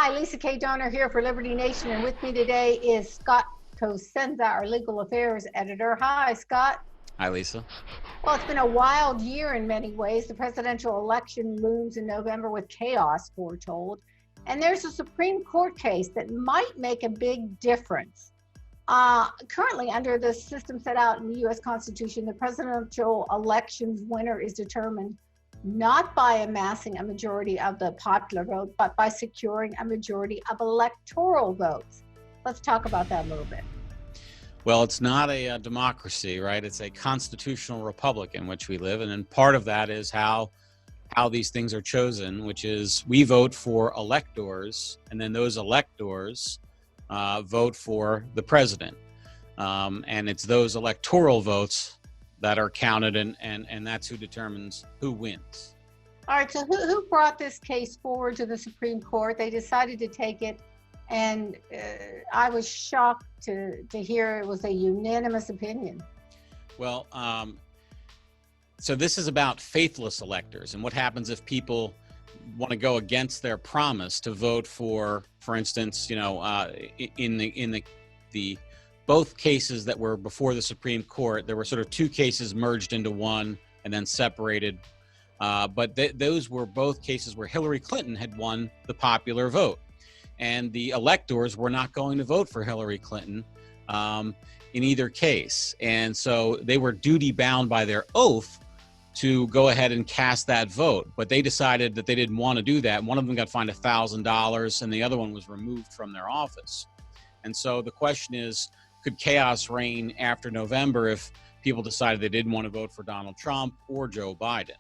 Hi, Lisa K. Donner here for Liberty Nation, and with me today is Scott Cosenza, our legal affairs editor. Hi, Scott. Hi, Lisa. Well, it's been a wild year in many ways. The presidential election looms in November with chaos foretold, and there's a Supreme Court case that might make a big difference. Currently, under the system set out in the U.S. Constitution, the presidential election's winner is determined not by amassing a majority of the popular vote, but by securing a majority of electoral votes. Let's talk about that a little bit. Well, it's not a democracy, right? It's a constitutional republic in which we live. And then part of that is how these things are chosen, which is we vote for electors, and then those electors vote for the president. And it's those electoral votes that are counted, and that's who determines who wins. All right, so who brought this case forward to the Supreme Court? They decided to take it, and I was shocked to hear it was a unanimous opinion. Well, so this is about faithless electors, and what happens if people want to go against their promise to vote for instance, in the both cases that were before the Supreme Court, there were sort of two cases merged into one and then separated. But those were both cases where Hillary Clinton had won the popular vote. And the electors were not going to vote for Hillary Clinton in either case. And so they were duty bound by their oath to go ahead and cast that vote. But they decided that they didn't want to do that. One of them got fined $1,000 and the other one was removed from their office. And so the question is, could chaos reign after November if people decided they didn't want to vote for Donald Trump or Joe Biden?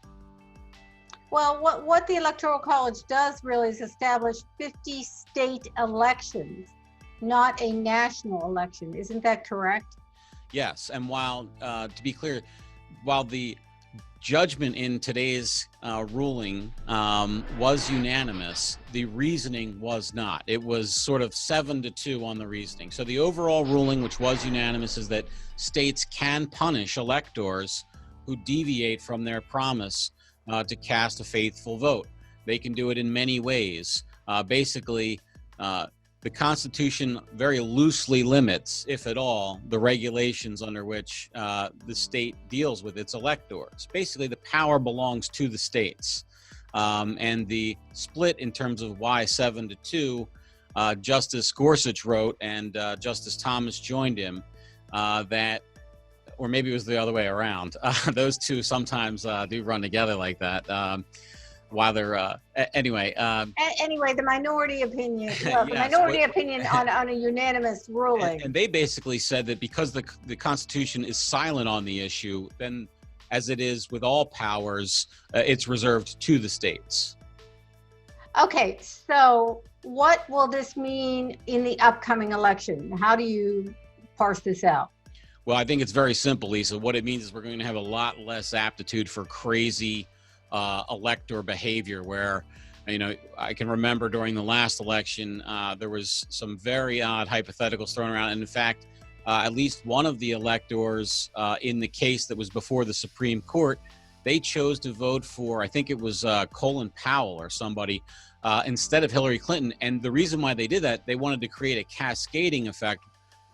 Well, what the Electoral College does really is establish 50 state elections, not a national election. Isn't that correct? Yes, and while, to be clear, while the judgment in today's ruling was unanimous, the reasoning was not. It was sort of 7-2 on the reasoning. So the overall ruling, which was unanimous, is that states can punish electors who deviate from their promise to cast a faithful vote. They can do it in many ways. Basically, the Constitution very loosely limits, if at all, the regulations under which the state deals with its electors. Basically, the power belongs to the states. And the split in terms of why 7-2, Justice Gorsuch wrote, and Justice Thomas joined him, that, or maybe it was the other way around. Those two sometimes do run together like that. While they're anyway. Anyway, the minority opinion. Well, the yes, minority opinion on a unanimous ruling. And they basically said that because the Constitution is silent on the issue, then, as it is with all powers, it's reserved to the states. Okay, so what will this mean in the upcoming election? How do you parse this out? Well, I think it's very simple, Lisa. What it means is we're going to have a lot less aptitude for crazy elector behavior, where, I can remember during the last election, there was some very odd hypotheticals thrown around. And in fact, at least one of the electors in the case that was before the Supreme Court, they chose to vote for, I think it was Colin Powell or somebody, instead of Hillary Clinton. And the reason why they did that, they wanted to create a cascading effect.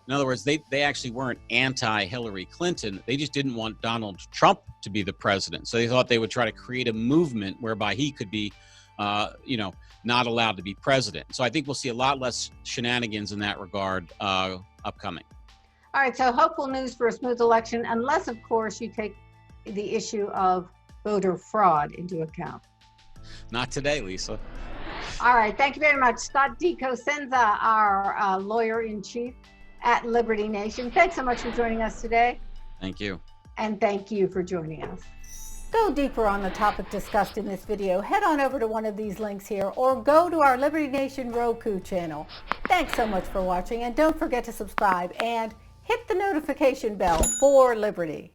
In other words, they actually weren't anti-Hillary Clinton. They just didn't want Donald Trump to be the president. So they thought they would try to create a movement whereby he could be, not allowed to be president. So I think we'll see a lot less shenanigans in that regard upcoming. All right, so hopeful news for a smooth election, unless, of course, you take the issue of voter fraud into account. Not today, Lisa. All right, thank you very much. Scott D. Cosenza, our lawyer-in-chief at Liberty Nation. Thanks so much for joining us today. Thank you. And thank you for joining us. Go deeper on the topic discussed in this video. Head on over to one of these links here or go to our Liberty Nation Roku channel. Thanks so much for watching, and don't forget to subscribe and hit the notification bell for Liberty.